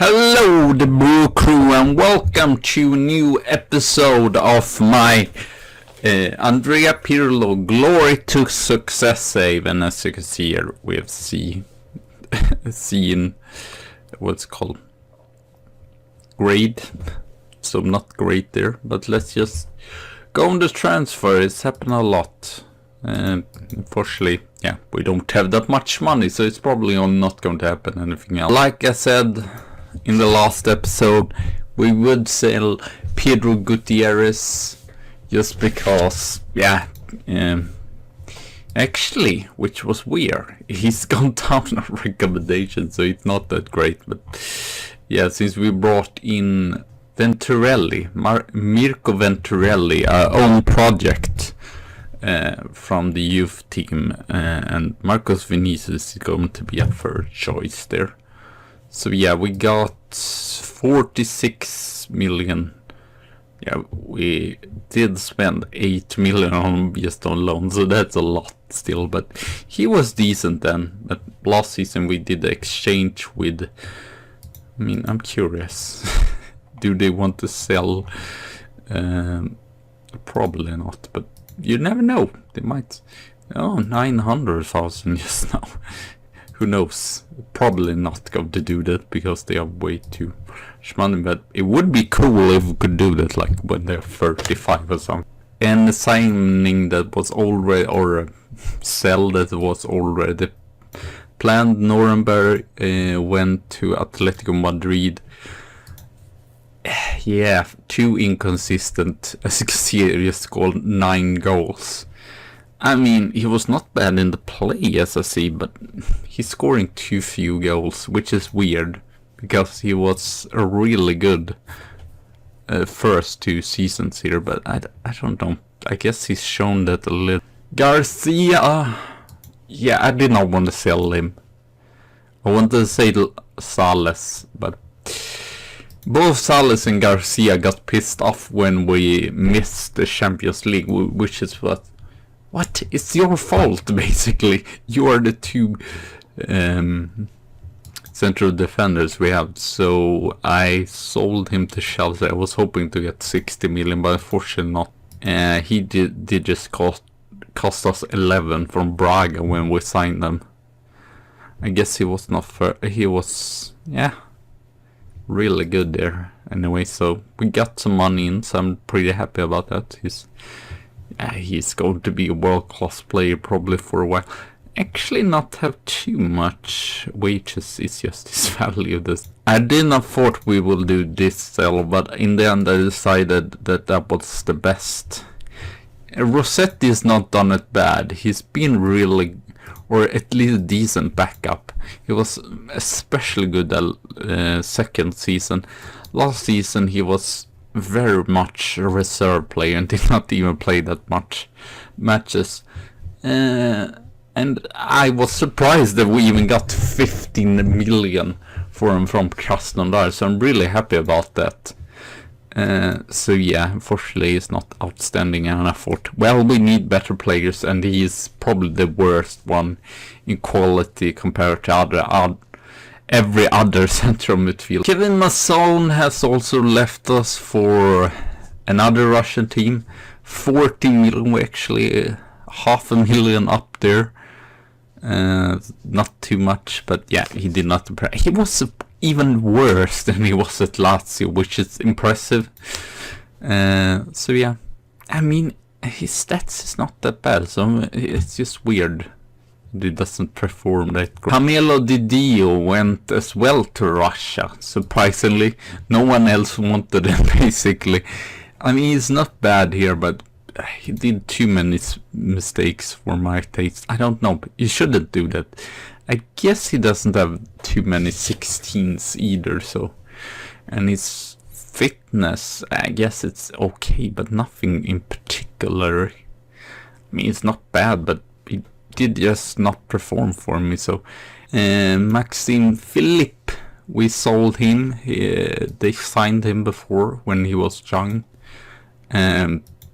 Hello, the Brew Crew, and welcome to a new episode of my Andrea Pirlo Glory to Success save. And as you can see here, we have seen what's called grade. So not great there, but let's just go on the transfer. It's happened a lot. Unfortunately, yeah, we don't have that much money, so it's probably not going to happen anything else. Like I said in the last episode, we would sell Pedro Gutierrez just because, yeah, actually, which was weird, he's gone down on recommendation, so it's not that great. But yeah, since we brought in Venturelli, Mirko Venturelli, our own project from the youth team, and Marcos Vinicius is going to be a third choice there. So yeah, we got 46 million. Yeah, we did spend 8 million on just on loan, so that's a lot still, but he was decent then. But last season we did the exchange with, I mean, I'm curious, do they want to sell? Probably not, but you never know, they might. Oh, 900,000 just now. Who knows? Probably not going to do that because they are way too much money, but it would be cool if we could do that, like when they're 35 or something. And the signing that was already, or a sell that was already planned, Nuremberg went to Atletico Madrid. Yeah, too inconsistent. As you can see, he scored 9 goals. I mean, he was not bad in the play, as I see, but he's scoring too few goals, which is weird, because he was a really good first 2 seasons here, but I don't know. I guess he's shown that a little. Garcia, yeah, I did not want to sell him. I wanted to say Sales, but both Sales and Garcia got pissed off when we missed the Champions League, which is what? It's your fault, basically. You are the 2 central defenders we have. So I sold him to Chelsea. I was hoping to get 60 million, but unfortunately not. He did just cost us 11 from Braga when we signed them. I guess he was not fair. He was, yeah, really good there. Anyway, so we got some money in, so I'm pretty happy about that. He's going to be a world-class player probably for a while. Actually not have too much wages, it's just his value. I did not thought we will do this sell, but in the end I decided that was the best. Rossetti has not done it bad. He's been really, or at least decent backup. He was especially good that second season. Last season he was very much a reserve player and did not even play that much matches, and I was surprised that we even got 15 million for him from Krasnodar, so I'm really happy about that. So yeah, unfortunately he's not outstanding, and I thought, well, we need better players, and he is probably the worst one in quality compared to every other central midfield. Kevin Masson has also left us for another Russian team. 40 million, actually, 500,000 up there. Not too much, but yeah, he did not impress. He was even worse than he was at Lazio, which is impressive. So yeah, I mean, his stats is not that bad, so it's just weird. He doesn't perform that great. Camilo Di Dio went as well to Russia, surprisingly. No one else wanted him, basically. I mean, he's not bad here, but he did too many mistakes for my taste. I don't know, but he shouldn't do that. I guess he doesn't have too many 16s either, so. And his fitness, I guess it's okay, but nothing in particular. I mean, it's not bad, but he did just not perform for me. So Maxime Philippe, we sold him. They signed him before when he was young.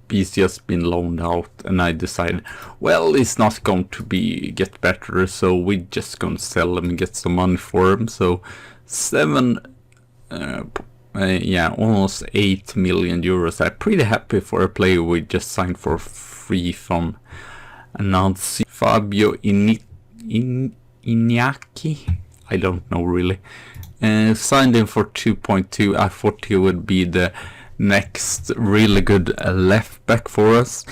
He's just been loaned out, and I decided, well, he's not going to get better, so we're just gonna sell him and get some money for him. So 7 yeah, almost 8 million euros. I'm pretty happy for a player we just signed for free from Nancy. Fabio Iñaki? I don't know really. Signed him for 2.2. I thought he would be the next really good left back for us.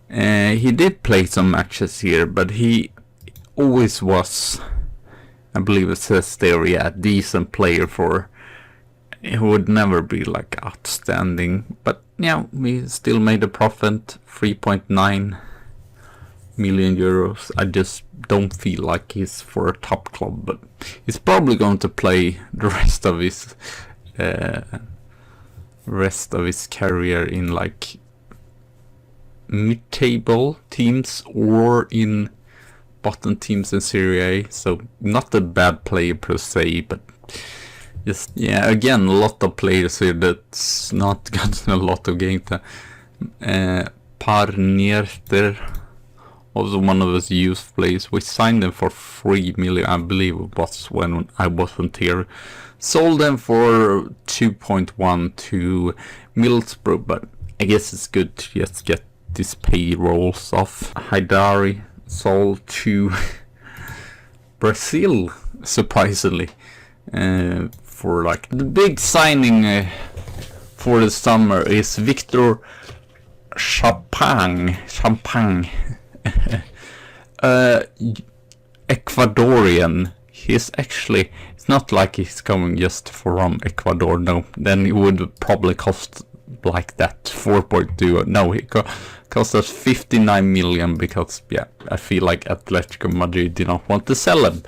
He did play some matches here, but he always was, I believe it says there, yeah, a decent player for. He would never be like outstanding, but yeah, we still made a profit, 3.9 million euros. I just don't feel like he's for a top club, but he's probably going to play the rest of his career in like mid-table teams or in bottom teams in Serie A. So not a bad player per se, but just, yeah, again, a lot of players here that's not gotten a lot of game time. Parnierter, also one of his youth players. We signed them for 3 million, I believe it was when I wasn't here. Sold them for 2.1 to Middlesbrough, but I guess it's good to just get these payrolls off. Haidari sold to Brazil, surprisingly. For like the big signing for the summer is Victor Champagne. Ecuadorian. He's actually, it's not like he's coming just from Ecuador, no. Then it would probably cost like that 4.2. No, he cost us 59 million because, yeah, I feel like Atletico Madrid did not want to sell him.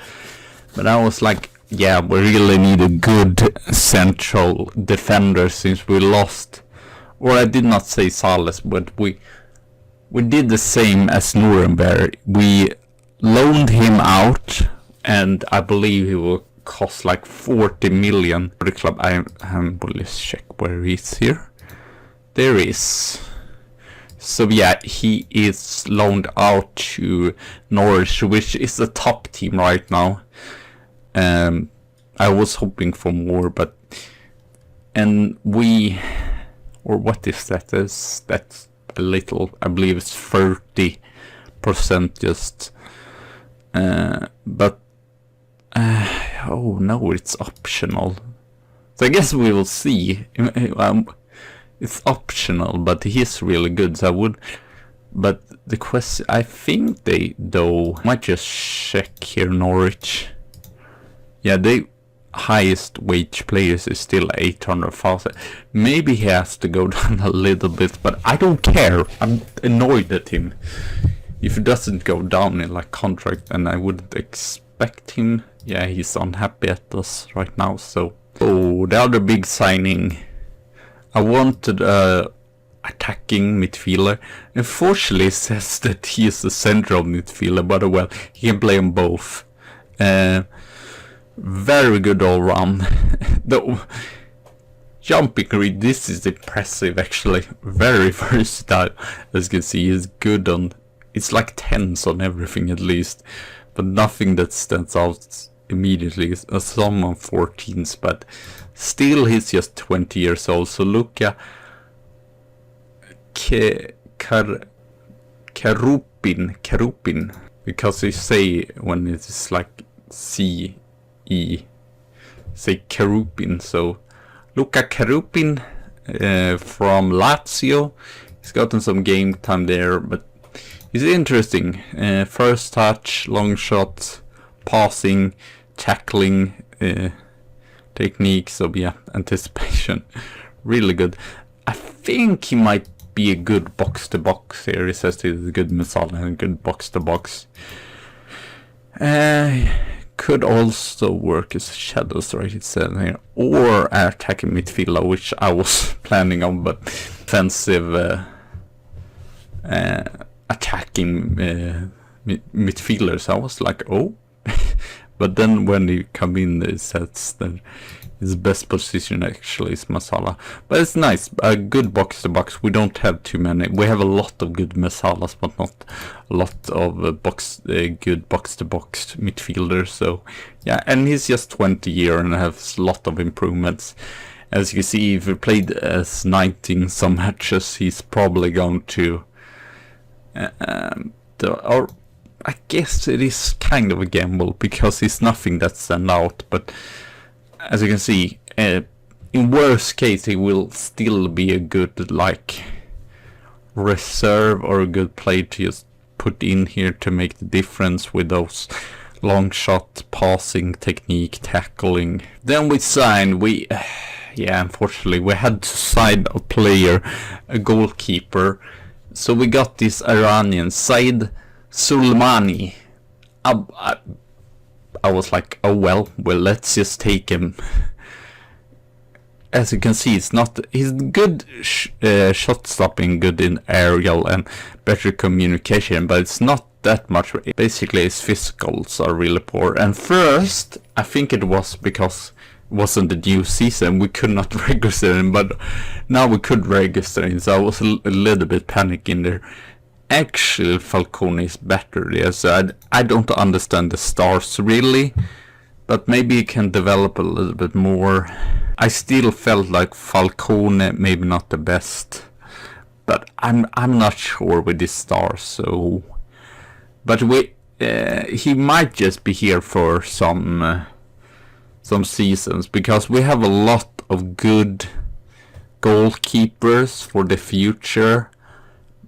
But I was like, yeah, we really need a good central defender since we lost. Or I did not say Sales, but we did the same as Nuremberg. We loaned him out, and I believe he will cost like 40 million for the club. Let's check where he's here. There is. So yeah, he is loaned out to Norwich, which is the top team right now. I was hoping for more, but and or what is that? That's a little. I believe it's 30% just. But oh no, it's optional. So I guess we will see. It's optional, but he's really good. So I would. But the question, I think they though might just check here. Norwich. Yeah, they highest wage players is still 800,000. Maybe he has to go down a little bit, but I don't care. I'm annoyed at him. If he doesn't go down in like contract, and I wouldn't expect him. Yeah, he's unhappy at us right now. So, oh, the other big signing. I wanted attacking midfielder. Unfortunately, it says that he is a central midfielder, but well, he can play on both. Very good all round. The jumping read, this is impressive actually. Very versatile. As you can see, he's good on. It's like 10s on everything at least, but nothing that stands out immediately. Some on 14s, but still he's just 20 years old. So look at Karupin, because they say when it is like CE, say Karupin. So Luka Karupin from Lazio. He's gotten some game time there, but he's interesting. First touch, long shot, passing, tackling, technique. So yeah, anticipation, really good. I think he might be a good box to box here. He says he's a good missile and a good box to box. Could also work as shadows, right? It said here, or attacking midfielder, which I was planning on, but offensive attacking midfielders. I was like, oh, But then when you come in, it says that his best position actually is Masala. But it's nice, a good box to box. We don't have too many. We have a lot of good Masalas, but not a lot of good box to box midfielders. So yeah, and he's just 20 years and has a lot of improvements. As you can see, if he played as 19 some matches, he's probably going to or I guess it is kind of a gamble because he's nothing that stands out, but as you can see, in worst case he will still be a good like reserve or a good player to just put in here to make the difference with those long shot, passing technique, tackling. Then we signed, yeah, unfortunately we had to sign a player, a goalkeeper. So we got this Iranian Said Sulmani. I was like, oh well, let's just take him. As you can see, he's good shot stopping, good in aerial and better communication, but it's not that much. Basically his physicals are really poor. And first, I think it was because it wasn't the new season, we could not register him, but now we could register him, so I was a little bit panicking there. Actually, Falcone is better there, so I don't understand the stars really, but maybe he can develop a little bit more. I still felt like Falcone maybe not the best, but I'm not sure with this star. So, but he might just be here for some seasons, because we have a lot of good goalkeepers for the future,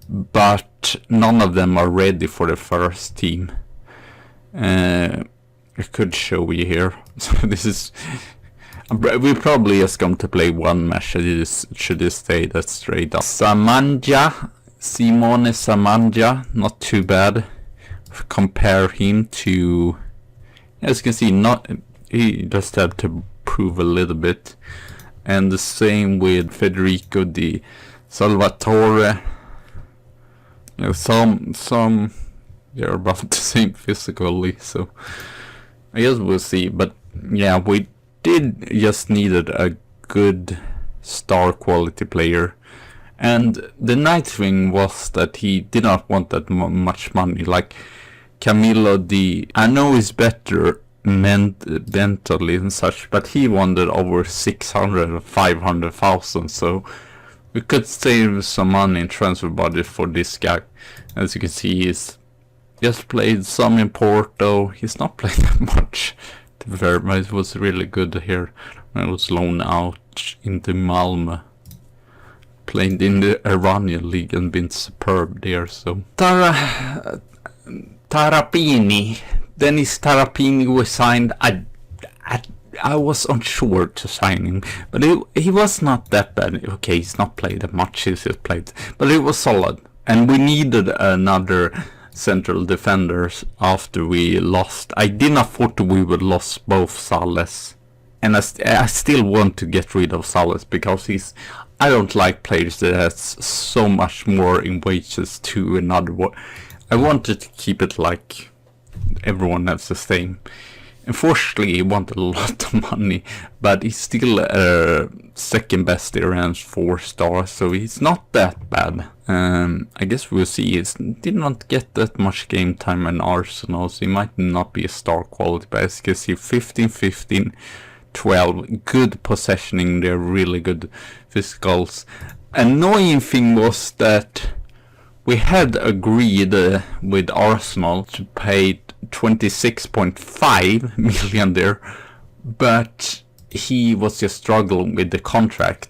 but none of them are ready for the first team. I could show you here. So this is, we're probably just going to play one match. Should this stay that straight up. Samanja, Simone Samanja, not too bad. Compare him to, as you can see, he just had to prove a little bit. And the same with Federico Di Salvatore. You know, some they're about the same physically, so I guess we'll see. But yeah, we did just needed a good star quality player. And the nice thing was that he did not want that much money. Like Camillo Di, I know he's better mentally and such, but he wanted over 600 or 500,000, so we could save some money in transfer budget for this guy. As you can see, he's just played some in Porto. He's not played that much, to be fair, but it was really good here when I was loaned out into Malmö. Played in the Iranian league and been superb there. So Tarapini, Dennis Tarapini was signed. I was unsure to sign him, but he was not that bad. Okay, he's not played that much, he's just played, but it was solid. And we needed another central defenders after we lost. I did not thought we would lost both Sales, and I still want to get rid of Sales because I don't like players that has so much more in wages to another one. I wanted to keep it like everyone has the same. Unfortunately, he wanted a lot of money, but he's still second best there and 4 stars, so he's not that bad. I guess we'll see. He did not get that much game time in Arsenal, so he might not be a star quality, but as you can see, 15, 15, 12, good possessioning there, really good physicals. Annoying thing was that we had agreed with Arsenal to pay 26.5 million there, but he was just struggling with the contract,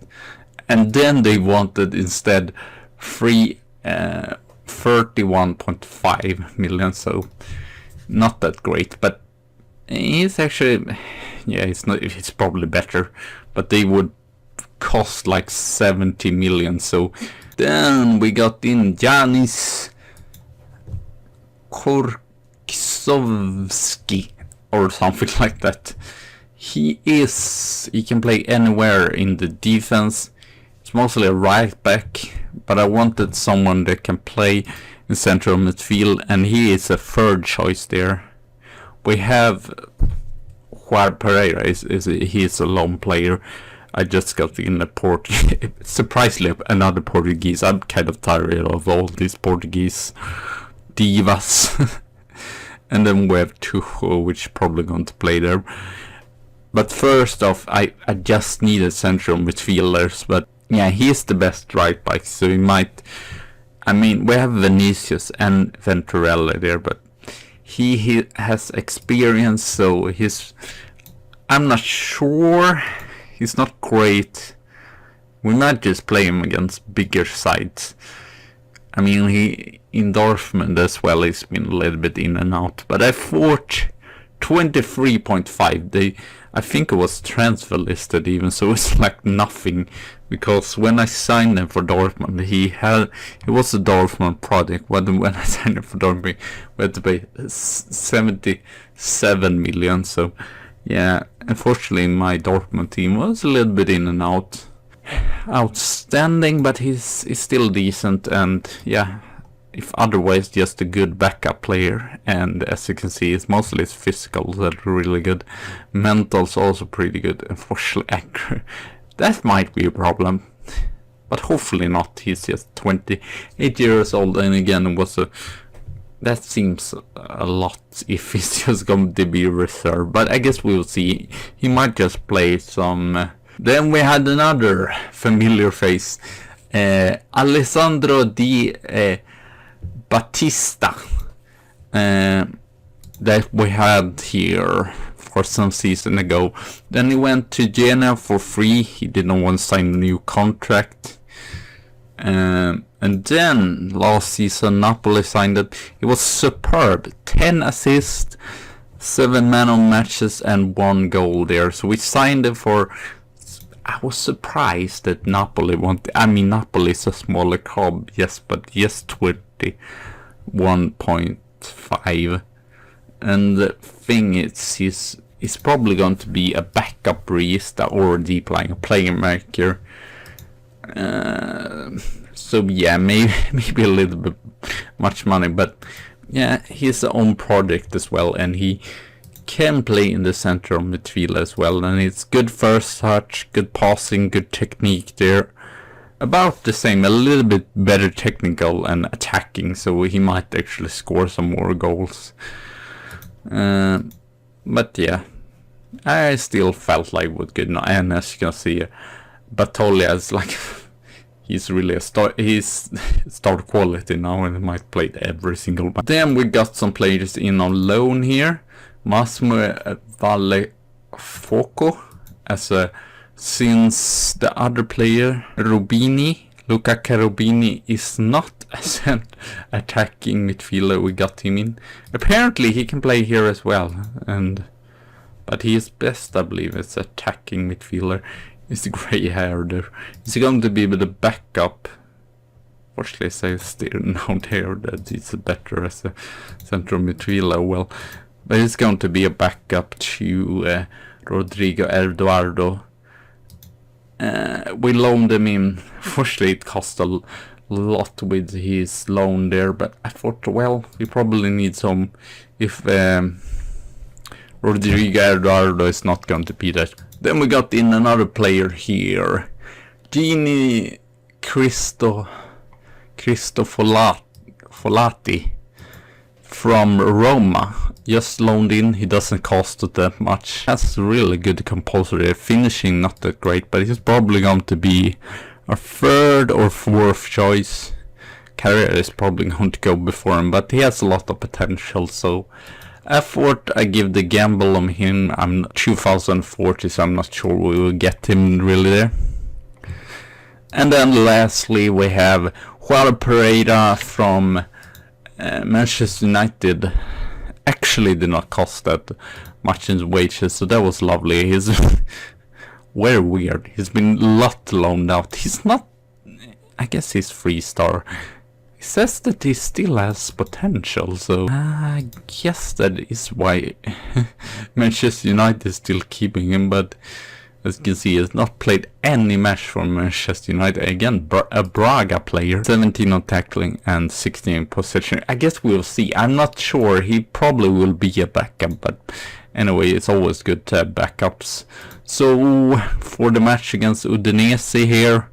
and then they wanted instead 31.5 million, so not that great. But he's actually, yeah, it's probably better, but they would cost like 70 million. So then we got in Janis Korksovski or something like that. He can play anywhere in the defense. It's mostly a right back, but I wanted someone that can play in central midfield, and he is a third choice there. we have Juan Pereira. He's a lone player. I just got in a surprisingly another Portuguese. I'm kind of tired of all these Portuguese divas. And then we have Tuchel, which is probably going to play there. But first off, I just needed central midfielders. But yeah, he's the best right back, so he might... I mean, we have Vinicius and Venturella there, but he has experience, so I'm not sure. He's not great. We might just play him against bigger sides. I mean, he in Dortmund as well, he's been a little bit in and out. But I thought 23.5. I think it was transfer listed even, so it's like nothing. Because when I signed him for Dortmund, he was a Dortmund project. When I signed him for Dortmund, we had to pay 77 million. So yeah, unfortunately my Dortmund team was a little bit in and out. Outstanding, but he's still decent, and yeah, if otherwise just a good backup player. And as you can see, it's mostly his physicals that are really good. Mental's also pretty good. Unfortunately, accurate. That might be a problem, but hopefully not. He's just 28 years old, and again, that seems a lot if he's just going to be reserved. But I guess we'll see. He might just play some. Then we had another familiar face, Alessandro Di Battista, that we had here for some season ago. Then he went to Genoa for free. He didn't want to sign a new contract. And then last season Napoli signed it. He was superb. 10 assists, 7 man of matches and 1 goal there. So we signed him for... I was surprised that Napoli wanted... I mean, Napoli is a smaller club, yes, but yes, 21.5. And the thing is, he's probably going to be a backup barista or a deep line, a playmaker. So yeah, maybe a little bit much money, but yeah, he's his own project as well, and he can play in the center of midfield as well, and it's good first touch, good passing, good technique there. About the same, a little bit better technical and attacking, so he might actually score some more goals. But yeah, I still felt like it was good. And as you can see, Batolia is like he's really he's star quality now, and he might play every single match. Then we got some players in on loan here. Massimo Vallefoco since the other player Luca Cherubini is not an attacking midfielder, we got him in. Apparently he can play here as well, but he is best, I believe, as attacking midfielder. He's the grey hair there. He's going to be the backup. Fortunately, I still now there that he's better as a central midfielder. Well, but it's going to be a backup to Rodrigo Eduardo. We loaned him in. Fortunately, it cost a lot with his loan there, but I thought, well, we probably need some if Rodrigo Eduardo is not going to be that. Then we got in another player here, Gini Cristofolati from Roma. Just loaned in, he doesn't cost that much. That's really good composer. Finishing not that great, but he's probably going to be our 3rd or 4th choice. Carrier is probably going to go before him, but he has a lot of potential, so I thought I give the gamble on him. I'm 2040, so I'm not sure we will get him really there. And then lastly we have Juan Pereira from Manchester United. Actually did not cost that much in wages, so that was lovely. He's very weird. He's been a lot loaned out. He's not... I guess he's 3-star. He says that he still has potential, so I guess that is why Manchester United is still keeping him, but As you can see, has not played any match for Manchester United. Again, a Braga player. 17 on tackling and 16 in possession. I guess we'll see. I'm not sure. He probably will be a backup, but anyway, it's always good to have backups. So, for the match against Udinese here,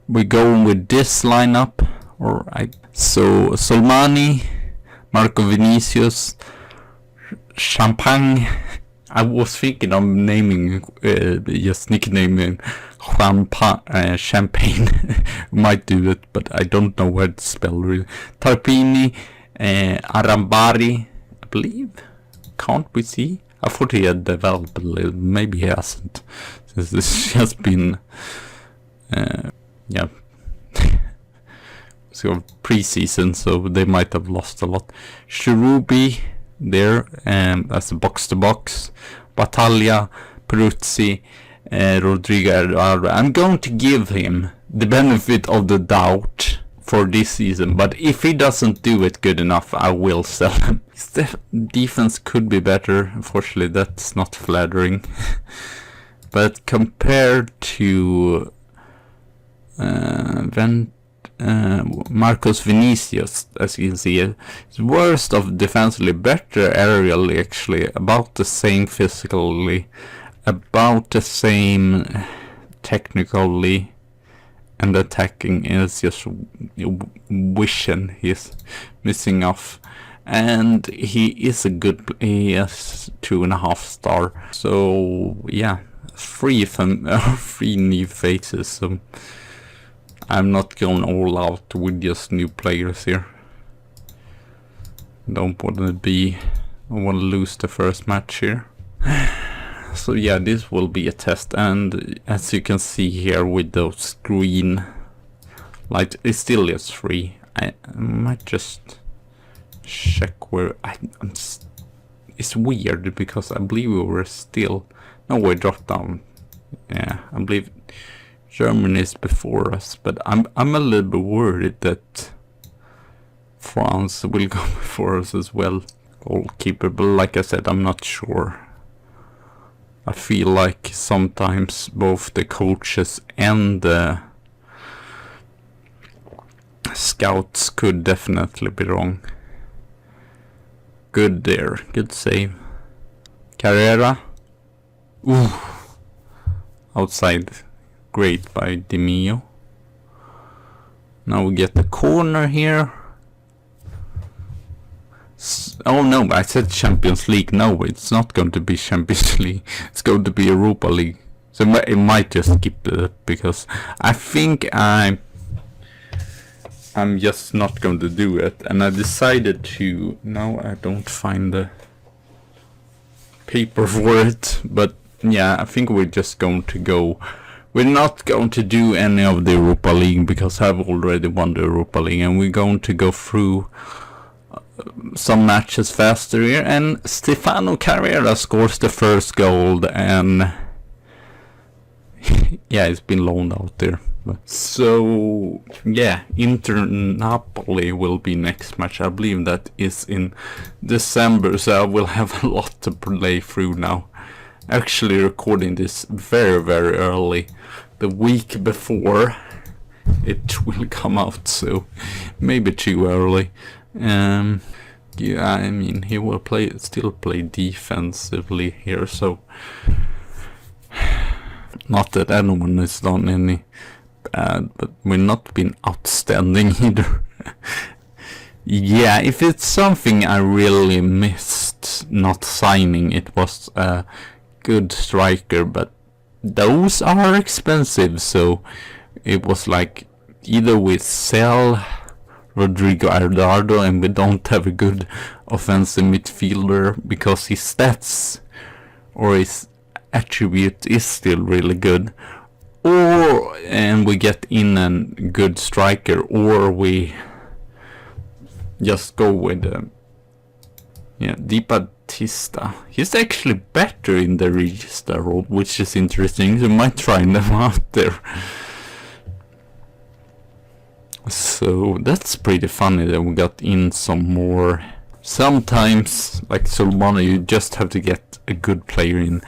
we're going with this lineup. So, Solmani, Marco Vinicius, Champagne. I was thinking of naming, just nicknaming Champagne. Might do it, but I don't know where to spell really. Tarpini, Arambari, I believe. Can't we see? I thought he had developed a little. Maybe he hasn't. Since this has been, yeah. So pre-season, so they might have lost a lot. Shirubi there, as a box-to-box. Battaglia, Peruzzi, Rodrigo Eduardo. I'm going to give him the benefit of the doubt for this season, but if he doesn't do it good enough, I will sell him. His defense could be better. Unfortunately, that's not flattering. But compared to Marcos Vinicius, as you can see, is worst of defensively, better aerially actually, about the same physically, about the same technically, and attacking is just vision he's missing off. And he is a good, he has 2.5 star. So yeah, 3 new faces. So I'm not going all out with just new players here. Don't want to be, I want to lose the first match here. So yeah, this will be a test, and as you can see here with those green light, it's still just 3. I might just check where it's weird because I believe we were still, no, we dropped down. Yeah, I believe Germany is before us, but I'm a little bit worried that France will go before us as well. Goalkeeper, but like I said, I'm not sure. I feel like sometimes both the coaches and the scouts could definitely be wrong. Good there, good save. Carrera. Ooh. Outside. Great by Di Mio. Now we get the corner here. Oh no, I said Champions League. No, it's not going to be Champions League. It's going to be Europa League. So it might just skip it because I think I'm just not going to do it. And I decided to, now I don't find the paper for it. But yeah, I think we're just going to go. We're not going to do any of the Europa League because I've already won the Europa League. And we're going to go through some matches faster here, and Stefano Carrera scores the first goal, and yeah, it's been loaned out there. So yeah, Inter Napoli will be next match. I believe that is in December, so I will have a lot to play through now. Actually recording this very early, the week before it will come out, so maybe too early. Yeah, I mean, he will still play defensively here, so not that anyone has done any bad, but we're not been outstanding either. Yeah, if it's something I really missed not signing, it was a good striker, but those are expensive, so it was like either we sell Rodrigo Eduardo and we don't have a good offensive midfielder because his stats or his attribute is still really good, and we get in a good striker, or we just go with Di Battista. He's actually better in the Regista role, which is interesting. You might try them out there. So that's pretty funny that we got in some more. Sometimes, like Solmani, you just have to get a good player in.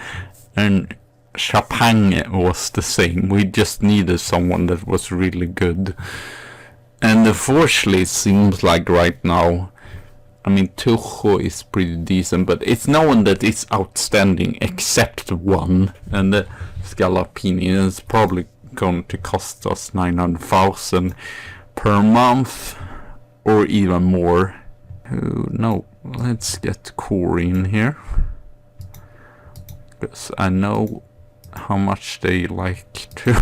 And Chapang was the same. We just needed someone that was really good. And unfortunately, it seems like right now, I mean, Tucho is pretty decent, but it's no one that is outstanding except one. And the Scalapini is probably going to cost us 900,000 per month, or even more. No, let's get Corey in here, because I know how much they like to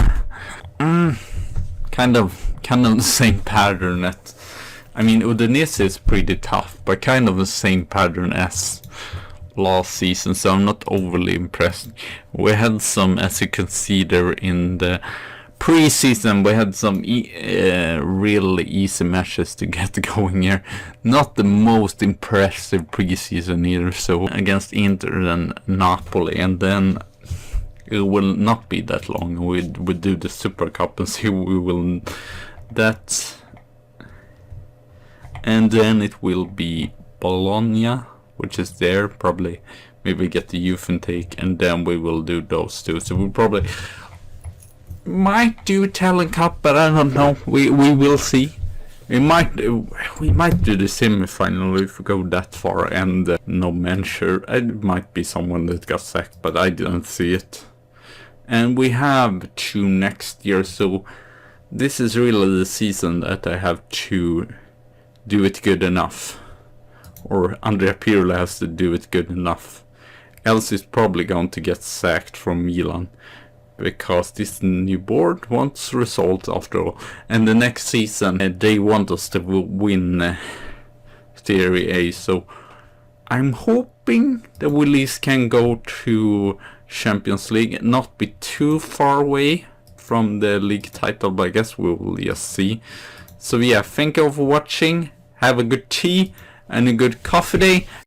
kind of the same pattern that, I mean, Udinese is pretty tough, but kind of the same pattern as last season, so I'm not overly impressed. We had some, as you can see there in the pre-season, we had some really easy matches to get going here. Not the most impressive pre-season either, so against Inter and Napoli, and then it will not be that long. We do the Super Cup and see we will that, and then it will be Bologna, which is there, probably maybe get the youth intake, and then we will do those two. So we probably might do Talent Cup, but I don't know. We will see. We might do the semi-final if we go that far, and no mention. It might be someone that got sacked, but I didn't see it. And we have 2 next year, so this is really the season that I have to do it good enough, or Andrea Pirlo has to do it good enough, else he's probably going to get sacked from Milan, because this new board wants results after all, and the next season they want us to win Serie A, so I'm hoping that we at least can go to Champions League, not be too far away from the league title, but I guess we will just see. So yeah, thank you all for watching, have a good tea and a good coffee day.